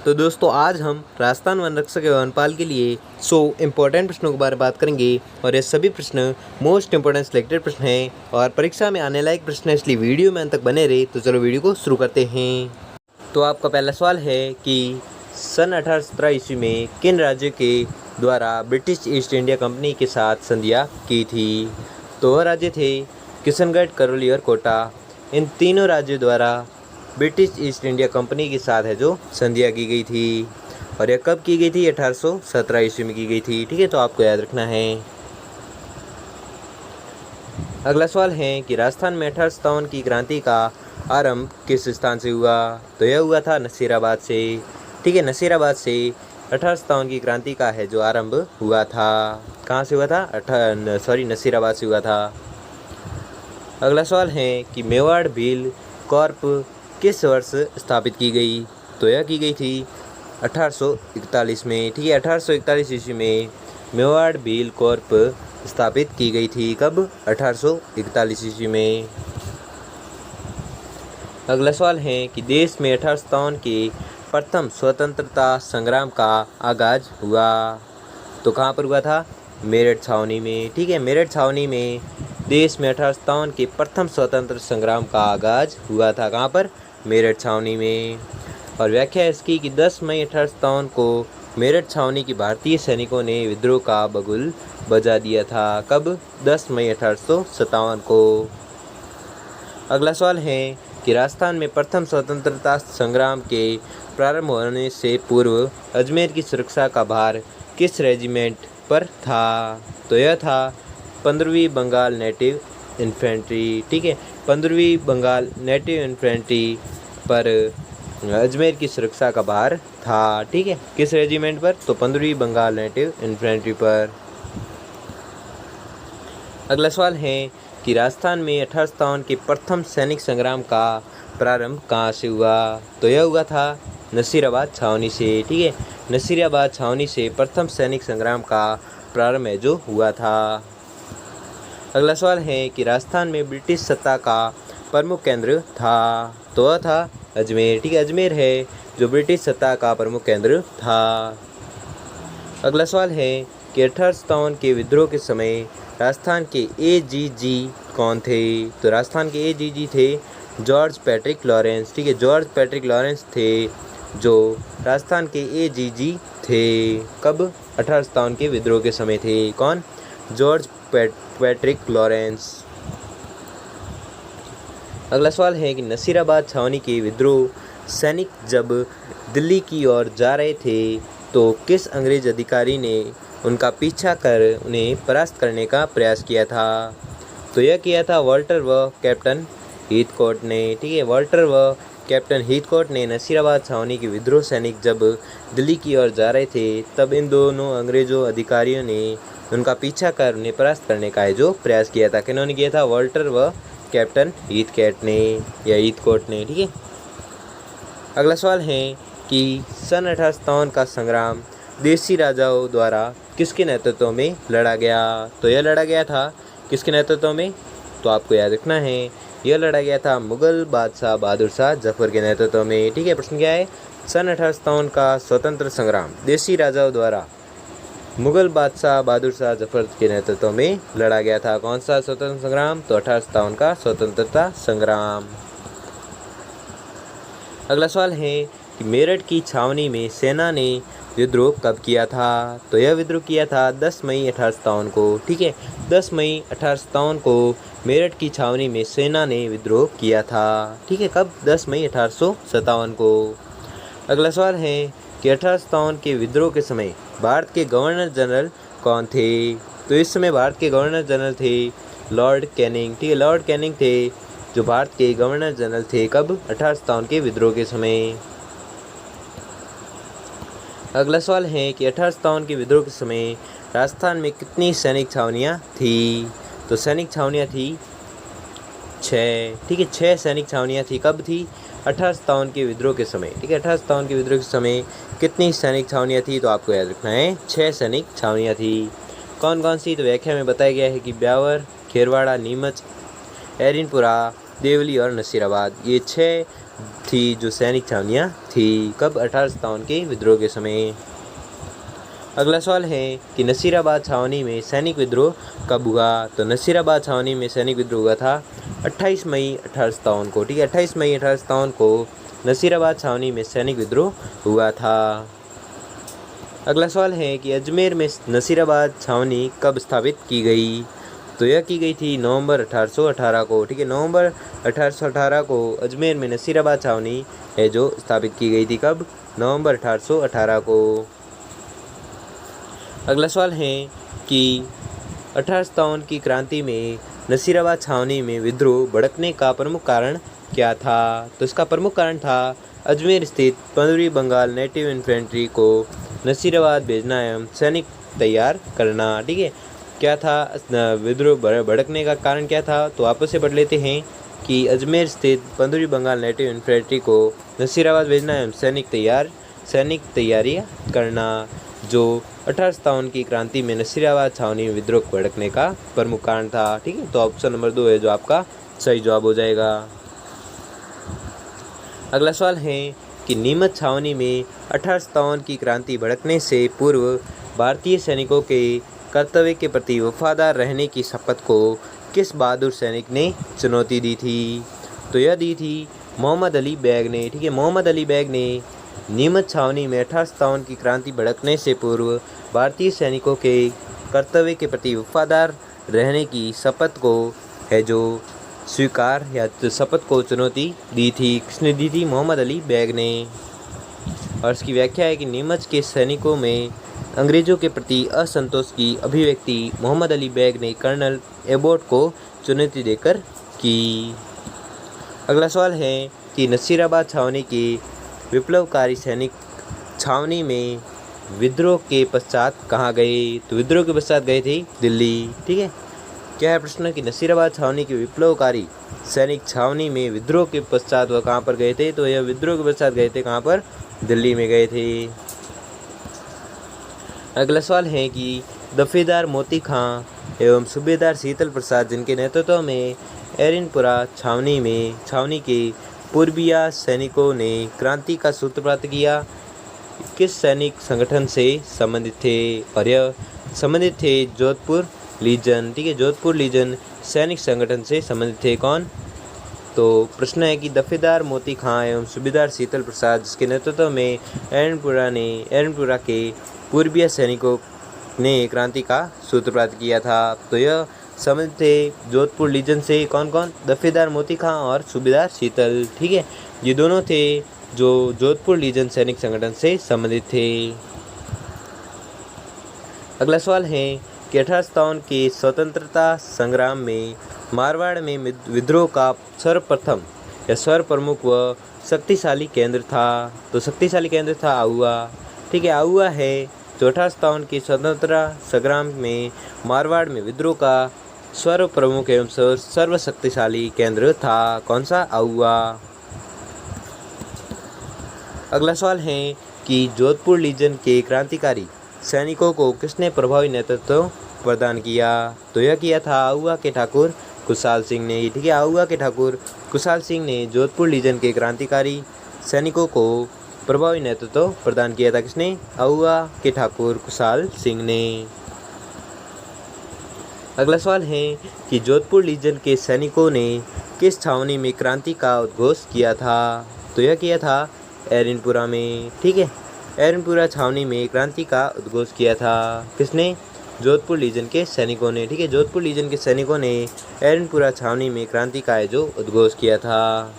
तो दोस्तों आज हम राजस्थान वन रक्षक एवं वनपाल के लिए 100 इम्पोर्टेंट प्रश्नों के बारे में बात करेंगे और ये सभी प्रश्न मोस्ट इम्पोर्टेंट सिलेक्टेड प्रश्न हैं और परीक्षा में आने लायक प्रश्न है, इसलिए वीडियो में अंत तक बने रहे। तो चलो वीडियो को शुरू करते हैं। तो आपका पहला सवाल है कि सन 1817 ईस्वी में किन राज्यों के द्वारा ब्रिटिश ईस्ट इंडिया कंपनी के साथ संधियाँ की थी। तो वह राज्य थे किशनगढ़, करौली और कोटा। इन तीनों राज्यों द्वारा ब्रिटिश ईस्ट इंडिया कंपनी के साथ है जो संधियाँ की गई थी और यह कब की गई थी, 1817 ईस्वी में की गई थी। ठीक है, तो आपको याद रखना है। अगला सवाल है कि राजस्थान में 1857 की क्रांति का आरंभ किस स्थान से हुआ। तो यह हुआ था नसीराबाद से। ठीक है, नसीराबाद से 1857 की क्रांति का है जो आरंभ हुआ था। कहाँ से हुआ था, नसीराबाद से हुआ था। अगला सवाल है कि मेवाड़ भील कॉर्प किस वर्ष स्थापित की गई। तो यह की गई थी 1841 में। ठीक है, 1841 ईस्वी में मेवाड़ भील कॉर्प स्थापित की गई थी। कब, 1841 ईस्वी में। अगला सवाल है कि देश में 1857 के प्रथम स्वतंत्रता संग्राम का आगाज हुआ। तो कहाँ पर हुआ था, मेरठ छावनी में। ठीक है, मेरठ छावनी में देश में 1857 के प्रथम स्वतंत्र संग्राम का आगाज हुआ था। कहाँ पर, मेरठ छावनी में। और व्याख्या इसकी कि 10 मई 1857 को मेरठ छावनी की भारतीय सैनिकों ने विद्रोह का बगुल बजा दिया था। कब, 10 मई 1857 को। अगला सवाल है कि राजस्थान में प्रथम स्वतंत्रता संग्राम के प्रारंभ होने से पूर्व अजमेर की सुरक्षा का भार किस रेजिमेंट पर था। तो यह था 15वीं बंगाल नेटिव इन्फेंट्री। ठीक है, 15वीं बंगाल नेटिव इन्फेंट्री पर अजमेर की सुरक्षा का भार था। ठीक है, किस रेजिमेंट पर, तो 15वीं बंगाल नेटिव इन्फेंट्री पर। अगला सवाल है कि राजस्थान में 1857 के प्रथम सैनिक संग्राम का प्रारंभ कहाँ से हुआ। तो यह हुआ था नसीराबाद छावनी से। ठीक है, नसीराबाद छावनी से प्रथम सैनिक संग्राम का प्रारंभ है जो हुआ था। अगला सवाल है कि राजस्थान में ब्रिटिश सत्ता का प्रमुख केंद्र था। तो वह था अजमेर। ठीक है, अजमेर है जो ब्रिटिश सत्ता का प्रमुख केंद्र था। अगला सवाल है कि 1857 के विद्रोह के समय राजस्थान के एजीजी कौन थे। तो राजस्थान के एजीजी थे जॉर्ज पैट्रिक लॉरेंस। ठीक है, जॉर्ज पैट्रिक लॉरेंस थे जो राजस्थान के एजीजी थे। कब, 1857 के विद्रोह के समय थे। कौन, जॉर्ज पैट्रिक लॉरेंस। अगला सवाल है कि नसीराबाद छावनी के विद्रोह सैनिक जब दिल्ली की ओर जा रहे थे तो किस अंग्रेज अधिकारी ने उनका पीछा कर उन्हें परास्त करने का प्रयास किया था। तो यह किया था वॉल्टर व कैप्टन हीथकॉट ने। ठीक है, वॉल्टर व कैप्टन हीथकॉट ने नसीराबाद छावनी के विद्रोह सैनिक जब दिल्ली की ओर जा रहे थे तब इन दोनों अंग्रेजों अधिकारियों ने उनका पीछा कर उन्हें परास्त करने का जो प्रयास किया था। किन्होंने किया था, वॉल्टर व कैप्टन हीथकॉट ने या हीथकॉट ने। ठीक है, अगला सवाल है कि सन 1857 का संग्राम देसी राजाओं द्वारा किसके नेतृत्व में लड़ा गया। तो यह लड़ा गया था किसके नेतृत्व में, तो आपको याद रखना है, यह लड़ा गया था मुगल बादशाह बहादुर शाह जफर के नेतृत्व में। ठीक है, प्रश्न क्या है, सन 1857 का स्वतंत्र संग्राम देसी राजाओं द्वारा मुगल बादशाह बहादुर शाह जफर के नेतृत्व में लड़ा गया था। कौन सा स्वतंत्र संग्राम, तो 1857 का स्वतंत्रता संग्राम। अगला सवाल है कि मेरठ की छावनी में सेना ने विद्रोह कब किया था। तो यह विद्रोह किया था 10 मई 1857 को। ठीक है, 10 मई 1857 को मेरठ की छावनी में सेना ने विद्रोह किया था। ठीक है, कब, 10 मई 1857 को। अगला सवाल है कि 1857 के विद्रोह के समय भारत के गवर्नर जनरल कौन थे। तो इस समय भारत के गवर्नर जनरल थे लॉर्ड कैनिंग। ठीक है, लॉर्ड कैनिंग थे जो भारत के गवर्नर जनरल थे। कब, 1857 के विद्रोह के समय। अगला सवाल है कि 1857 के विद्रोह के समय राजस्थान में कितनी सैनिक छावनियाँ थी। तो सैनिक छावनियाँ थी 6। ठीक है, 6 सैनिक छावनियाँ थी। कब थी, 1857 के विद्रोह के समय। ठीक है, 1857 के विद्रोह के समय कितनी सैनिक छावनियाँ थी, तो आपको याद रखना है 6 सैनिक छावनियाँ थी। कौन कौन सी, तो व्याख्या में बताया गया है कि ब्यावर, खेरवाड़ा, नीमच, एरनपुरा, देवली और नसीराबाद। ये 6 थी जो सैनिक छावनियाँ थी। कब? 1857 के विद्रोह के समय। अगला सवाल है कि नसीराबाद छावनी में सैनिक विद्रोह कब हुआ? तो नसीराबाद छावनी में सैनिक विद्रोह हुआ था 28 मई 1857 को। ठीक है, 28 मई 1857 को नसीराबाद छावनी में सैनिक विद्रोह हुआ था। अगला सवाल है कि अजमेर में नसीराबाद छावनी कब स्थापित की गई? तो यह की गई थी नवंबर 1818 को। ठीक है, नवंबर 1818 को अजमेर में नसीराबाद छावनी है जो स्थापित की गई थी। कब? नवंबर 1818 को। अगला सवाल है कि 1857 की क्रांति में नसीराबाद छावनी में विद्रोह भड़कने का प्रमुख कारण क्या था? तो इसका प्रमुख कारण था अजमेर स्थित 15वीं बंगाल नेटिव इन्फेंट्री को नसीराबाद भेजना एवं सैनिक तैयार करना। ठीक है, क्या था विद्रोह भड़कने का कारण क्या था? तो आपस से पढ़ लेते हैं कि अजमेर स्थित 15वीं बंगाल नेटिव इन्फेंट्री को नसीराबाद भेजना एवं सैनिक तैयारियाँ करना, जो 1857 की क्रांति में नसीराबाद छावनी में विद्रोह भड़कने का प्रमुख कारण था। ठीक है, तो ऑप्शन नंबर 2 है जो आपका सही जवाब हो जाएगा। अगला सवाल है कि नीमच छावनी में 1857 की क्रांति भड़कने से पूर्व भारतीय सैनिकों के कर्तव्य के प्रति वफादार रहने की शपथ को किस बहादुर सैनिक ने चुनौती दी थी? तो यह दी थी मोहम्मद अली बेग ने। ठीक है, मोहम्मद अली बेग ने नीमच छावनी में 1857 की क्रांति भड़कने से पूर्व भारतीय सैनिकों के कर्तव्य के प्रति वफादार रहने की शपथ को है जो स्वीकार या शपथ को चुनौती दी थी। किसने दी थी? मोहम्मद अली बेग ने। और इसकी व्याख्या है कि नीमच के सैनिकों में अंग्रेजों के प्रति असंतोष की अभिव्यक्ति मोहम्मद अली बेग ने कर्नल एबोट को चुनौती देकर की। अगला सवाल है कि नसीराबाद छावनी के विप्लवकारी सैनिक छावनी में विद्रोह के पश्चात कहाँ गए? तो विद्रोह के पश्चात गए थे दिल्ली। ठीक है, क्या है प्रश्न कि नसीराबाद छावनी के विप्लवकारी सैनिक छावनी में विद्रोह के पश्चात वह कहाँ पर गए थे? तो यह विद्रोह के पश्चात गए थे कहाँ पर? दिल्ली में गए थे। अगला सवाल है कि दफेदार मोती खां एवं सूबेदार शीतल प्रसाद जिनके नेतृत्व में एरनपुरा छावनी के पूर्बिया सैनिकों ने क्रांति का सूत्रपात किया, किस सैनिक संगठन से संबंधित थे? और यह संबंधित थे जोधपुर लीजन। ठीक है, जोधपुर लीजन सैनिक संगठन से संबंधित थे। कौन? तो प्रश्न है कि दफेदार मोती खां एवं सूबेदार शीतल प्रसाद जिसके नेतृत्व में एरनपुरा के पूर्बिया सैनिकों ने क्रांति का सूत्रपात किया था। तो यह संबंधित थे जोधपुर लीजन से। कौन कौन? दफेदार मोती खां और सूबेदार शीतल। ठीक है, ये दोनों थे जो जोधपुर लीजन सैनिक संगठन से संबंधित थे। अगला सवाल है कि 1857 के स्वतंत्रता संग्राम में मारवाड़ में विद्रोह का सर्वप्रथम या सर्वप्रमुख व शक्तिशाली केंद्र था। तो शक्तिशाली केंद्र था आहुआ। ठीक है, आहुआ है जो 1857 के स्वतंत्रता संग्राम में मारवाड़ में विद्रोह का सर्वप्रमुख एवं सर्वशक्तिशाली केंद्र था। कौन सा? आहुआ। अगला सवाल है कि जोधपुर लीजन के क्रांतिकारी सैनिकों को किसने प्रभावी नेतृत्व प्रदान किया? तो यह किया था आहुआ के ठाकुर कुशाल सिंह ने। ठीक है, आहुआ के ठाकुर कुशाल सिंह ने जोधपुर लीजन के क्रांतिकारी सैनिकों को प्रभावी नेतृत्व प्रदान किया था। किसने? आहुआ के ठाकुर कुशाल सिंह ने। अगला सवाल है कि जोधपुर लीजन के सैनिकों ने किस छावनी में क्रांति का उद्घोष किया था? तो यह किया था एरनपुरा में। ठीक है, एरनपुरा छावनी में क्रांति का उद्घोष किया था। किसने? जोधपुर लीजन के सैनिकों ने। ठीक है, जोधपुर लीजन के सैनिकों ने एरनपुरा छावनी में क्रांति का जो उद्घोष किया था।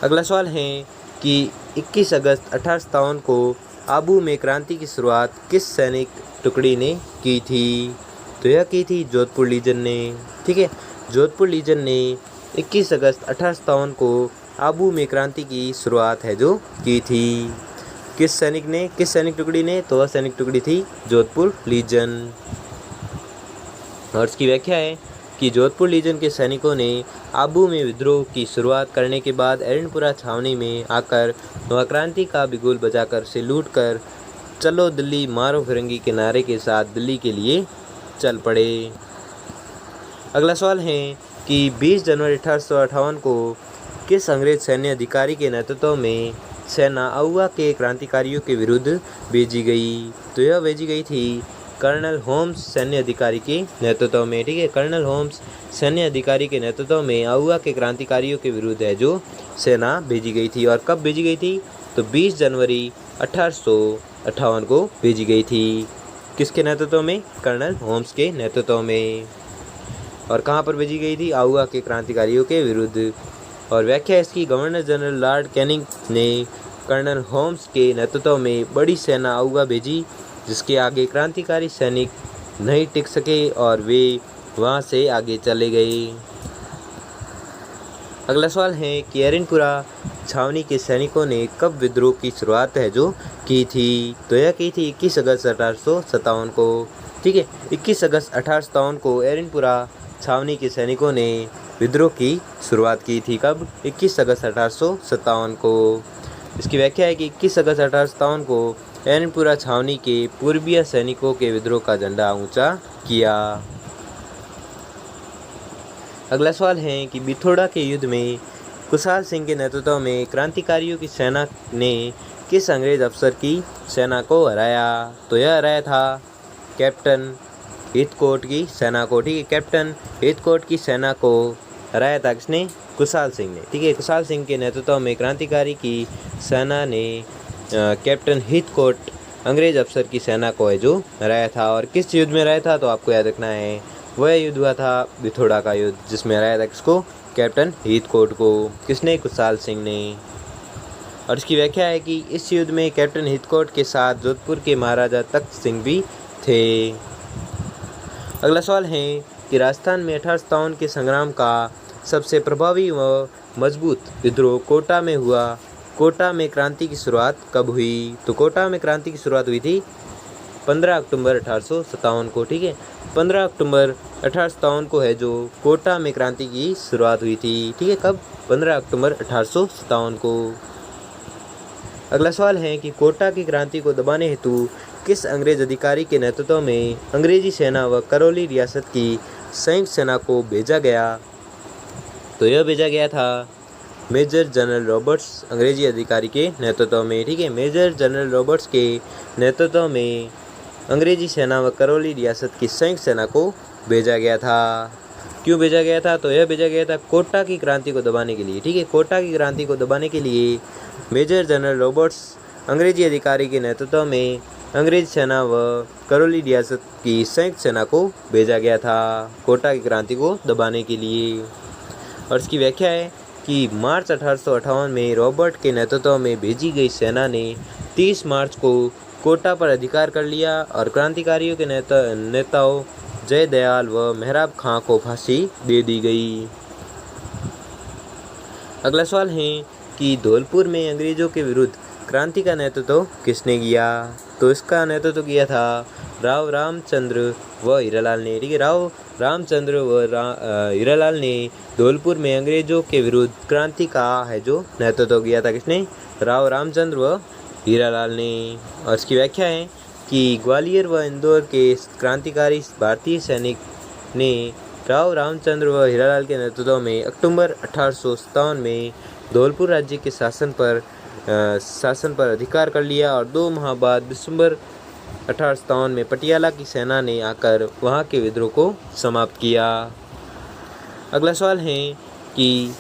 अगला सवाल है कि 21 अगस्त 1857 को आबू में क्रांति की शुरुआत किस सैनिक टुकड़ी ने की थी? तो यह की थी जोधपुर लीजन ने। ठीक है, जोधपुर लीजन ने 21 अगस्त 1857 को आबू में क्रांति की शुरुआत है जो की थी। किस सैनिक टुकड़ी ने? तो वह सैनिक टुकड़ी थी जोधपुर लीजन। और इसकी व्याख्या है कि जोधपुर लीजन के सैनिकों ने आबू में विद्रोह की शुरुआत करने के बाद एरनपुरा छावनी में आकर वह क्रांति का बिगुल बजाकर उसे लूट कर चलो दिल्ली मारो फिरंगी के नारे के साथ दिल्ली के लिए चल पड़े। अगला सवाल है कि 20 जनवरी 1858 को किस अंग्रेज सैन्य अधिकारी के नेतृत्व में सेना आउवा के क्रांतिकारियों के विरुद्ध भेजी गई? तो यह भेजी गई थी कर्नल होम्स सैन्य अधिकारी के नेतृत्व में। ठीक है, कर्नल होम्स सैन्य अधिकारी के नेतृत्व में आउवा के क्रांतिकारियों के विरुद्ध है जो सेना भेजी गई थी। और कब भेजी गई थी? तो 20 जनवरी 1858 को भेजी गई थी। किसके नेतृत्व में? कर्नल होम्स के नेतृत्व में। और कहाँ पर भेजी गई थी? आउवा के क्रांतिकारियों के विरुद्ध। और व्याख्या इसकी, गवर्नर जनरल लॉर्ड कैनिंग ने कर्नल होम्स के नेतृत्व में बड़ी सेना आउवा भेजी, जिसके आगे क्रांतिकारी सैनिक नहीं टिक सके और वे वहां से आगे चले गए। अगला सवाल है कि एरनपुरा छावनी के सैनिकों ने कब विद्रोह की शुरुआत है जो की थी? तो यह की थी 21 अगस्त 1857 को। ठीक है, 21 अगस्त 1857 को एरनपुरा छावनी के सैनिकों ने विद्रोह की शुरुआत की थी। कब? 21 अगस्त 1857 को। इसकी व्याख्या है कि 21 अगस्त 1857 को एरनपुरा छावनी के पूर्वीय सैनिकों के विद्रोह का झंडा ऊंचा किया। अगला सवाल है कि बिथोड़ा के युद्ध में कुशाल सिंह के नेतृत्व में क्रांतिकारियों की सेना ने किस अंग्रेज अफसर की सेना को हराया? तो यह हराया था कैप्टन हीथकोट की सेना को। ठीक है, कैप्टन हीथकोट की सेना को हराया था किसने? कुशाल सिंह ने। ठीक है, कुशाल सिंह के नेतृत्व में क्रांतिकारी की सेना ने कैप्टन हीथकोट अंग्रेज अफसर की सेना को है जो हराया था। और किस युद्ध में हराया था? तो आपको याद रखना है, वह युद्ध हुआ था बिथोड़ा का युद्ध, जिसमें हराया था किसको? कैप्टन हीथकोट को। किसने? कुशाल सिंह ने। और इसकी व्याख्या है कि इस युद्ध में कैप्टन हीथकोट के साथ जोधपुर के महाराजा तख्त सिंह भी थे। अगला सवाल है कि राजस्थान में 1857 के संग्राम का सबसे प्रभावी व मजबूत विद्रोह कोटा में हुआ। कोटा में क्रांति की शुरुआत कब हुई? तो कोटा में क्रांति की शुरुआत हुई थी 15 अक्टूबर 1857 को। ठीक है, 15 अक्टूबर 1857 को है जो कोटा में क्रांति की शुरुआत हुई थी। ठीक है, कब? 15 अक्टूबर 1857 को। अगला सवाल है कि कोटा की क्रांति को दबाने हेतु किस अंग्रेज अधिकारी के नेतृत्व में अंग्रेजी सेना व करौली रियासत की संयुक्त सेना को भेजा गया? तो यह भेजा गया था मेजर जनरल रॉबर्ट्स अंग्रेजी अधिकारी के नेतृत्व में। ठीक है, मेजर जनरल रॉबर्ट्स के नेतृत्व में अंग्रेजी सेना व करौली रियासत की संयुक्त सेना को भेजा गया था। क्यों भेजा गया था? तो यह भेजा गया था कोटा की क्रांति को दबाने के लिए। ठीक है, कोटा की क्रांति को दबाने के लिए मेजर जनरल रॉबर्ट्स अंग्रेजी अधिकारी के नेतृत्व में अंग्रेज सेना व करौली रियासत की संयुक्त सेना को भेजा गया था कोटा की क्रांति को दबाने के लिए। और इसकी व्याख्या है कि मार्च 1858 में रॉबर्ट के नेतृत्व में भेजी गई सेना ने 30 मार्च को कोटा पर अधिकार कर लिया और क्रांतिकारियों के नेताओं जयदयाल व मेहराब खां को फांसी दे दी गई। अगला सवाल है कि धौलपुर में अंग्रेजों के विरुद्ध क्रांति का नेतृत्व किसने किया? तो इसका नेतृत्व किया था राव रामचंद्र व हीरालाल ने। ठीक है, राव रामचंद्र व हीरालाल ने धौलपुर में अंग्रेजों के विरुद्ध क्रांति का है जो नेतृत्व किया था। किसने? राव रामचंद्र व हीरालाल ने। और इसकी व्याख्या है कि ग्वालियर व इंदौर के क्रांतिकारी भारतीय सैनिक ने राव रामचंद्र व हीरालाल के नेतृत्व में अक्टूबर 1857 में धौलपुर राज्य के शासन पर अधिकार कर लिया और 2 माह बाद दिसंबर 1857 में पटियाला की सेना ने आकर वहां के विद्रोह को समाप्त किया। अगला सवाल है कि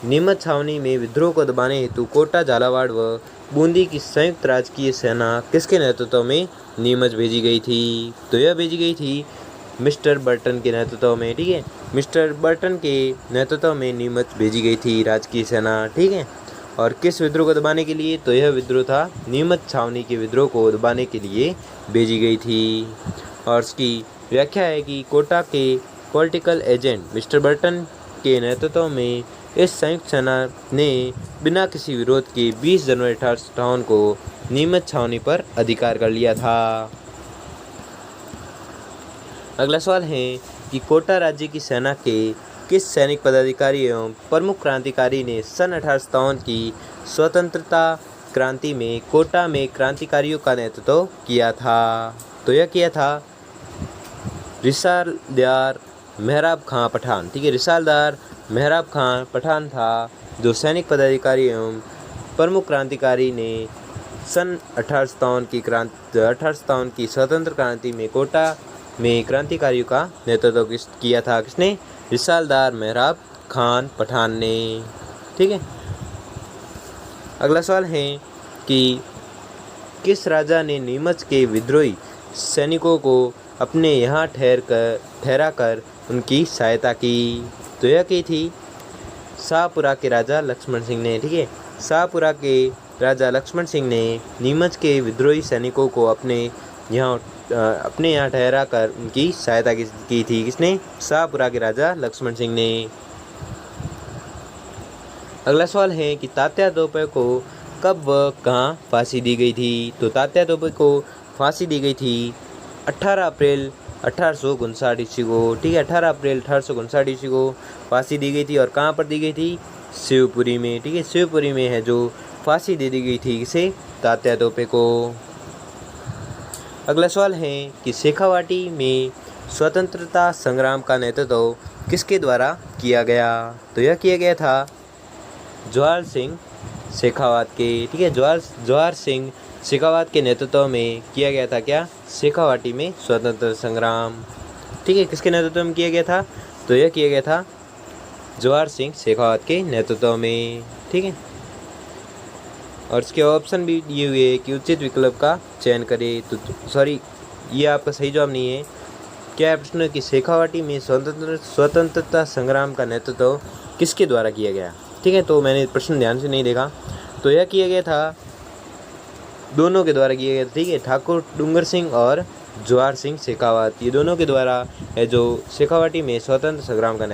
नीमच छावनी में विद्रोह को दबाने हेतु कोटा, झालावाड़ व बूंदी की संयुक्त राजकीय सेना किसके नेतृत्व में नीमच भेजी गई थी? तो यह भेजी गई थी मिस्टर बर्टन के नेतृत्व में। ठीक है, मिस्टर बर्टन के नेतृत्व में नीमच भेजी गई थी राजकीय सेना। ठीक है, और किस विद्रोह को दबाने के लिए? तो यह विद्रोह था नीमच छावनी के विद्रोह को दबाने के लिए भेजी गई थी। और इसकी व्याख्या है कि कोटा के पॉलिटिकल एजेंट मिस्टर बर्टन के नेतृत्व में इस संयुक्त सेना ने बिना किसी विरोध के 20 जनवरी 1858 को नीमच छावनी पर अधिकार कर लिया था। अगला सवाल है कि कोटा राज्य की सेना के किस सैनिक पदाधिकारी एवं प्रमुख क्रांतिकारी ने सन 1857 की स्वतंत्रता क्रांति में कोटा में क्रांतिकारियों का नेतृत्व किया था? तो यह किया था रिसालदार मेहराब खां पठान। ठीक है, रिसालदार मेहराब खां पठान था जो सैनिक पदाधिकारी एवं प्रमुख क्रांतिकारी ने सन 1857 की स्वतंत्र क्रांति में कोटा में क्रांतिकारियों का नेतृत्व किया था। किसने? रिसालदार मेहराब खान पठान ने। ठीक है, अगला सवाल है कि किस राजा ने नीमच के विद्रोही सैनिकों को अपने यहाँ ठहरा कर उनकी सहायता की? तो यह की थी शाहपुरा के राजा लक्ष्मण सिंह ने। ठीक है, शाहपुरा के राजा लक्ष्मण सिंह ने नीमच के विद्रोही सैनिकों को अपने यहाँ ठहरा कर उनकी सहायता की थी। किसने? शाहपुरा के राजा लक्ष्मण सिंह ने। अगला सवाल है कि तात्या तोपे को कब व कहाँ फांसी दी गई थी? तो तात्या तोपे को फांसी दी गई थी 18 अप्रैल 1859 ईस्वी को। ठीक है, 18 अप्रैल 1859 ईस्वी को फांसी दी गई थी। और कहाँ पर दी गई थी? शिवपुरी में। ठीक है, शिवपुरी में है जो फांसी दे दी गई थी। किसे? तात्या तोपे को। अगला सवाल है कि शेखावाटी में स्वतंत्रता संग्राम का नेतृत्व किसके द्वारा किया गया? तो यह किया गया था जवाहर सिंह शेखावत के। ठीक है, जवाहर सिंह शेखावत के नेतृत्व में किया गया था। क्या? शेखावाटी में स्वतंत्रता संग्राम। ठीक है, किसके नेतृत्व में किया गया था? तो यह किया गया था जवाहर सिंह शेखावत के नेतृत्व में। ठीक है, और इसके ऑप्शन भी दिए हुए कि उचित विकल्प का चयन करें। तो सॉरी, ये आपका सही जवाब नहीं है। क्या है प्रश्न कि शेखावाटी में स्वतंत्रता संग्राम का नेतृत्व किसके द्वारा किया गया? ठीक है, तो मैंने प्रश्न ध्यान से नहीं देखा। तो यह किया गया था, दोनों के द्वारा किया गया था। ठीक है, ठाकुर डूंगर सिंह और जवाहर सिंह शेखावत, ये दोनों के द्वारा है जो शेखावाटी में स्वतंत्र संग्राम का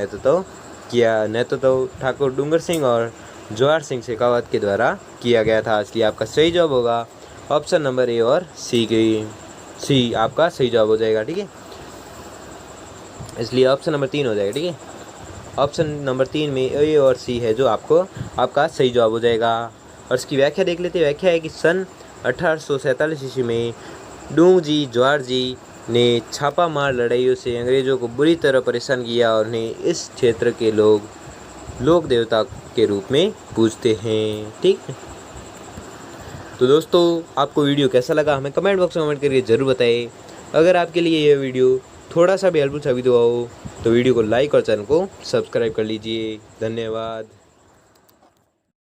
नेतृत्व ठाकुर डूंगर सिंह और जवाहर सिंह शेखावत के द्वारा किया गया था। इसलिए आपका सही जवाब होगा ऑप्शन नंबर ए और सी आपका सही जवाब हो जाएगा। ठीक है, इसलिए ऑप्शन नंबर 3 हो जाएगा। ठीक है, ऑप्शन नंबर 3 में ए और सी है जो आपका सही जवाब हो जाएगा। और इसकी व्याख्या देख लेते हैं। व्याख्या है कि सन 1847 ईस्वी में डूंग जी जवाहर जी ने छापामार लड़ाइयों से अंग्रेज़ों को बुरी तरह परेशान किया और उन्हें इस क्षेत्र के लोक देवता के रूप में पूजते हैं। ठीक है, तो दोस्तों आपको वीडियो कैसा लगा हमें कमेंट बॉक्स में कमेंट करके ज़रूर बताएं। अगर आपके लिए यह वीडियो थोड़ा सा भी हेल्पफुल साबित हुआ हो तो वीडियो को लाइक और चैनल को सब्सक्राइब कर लीजिए। धन्यवाद।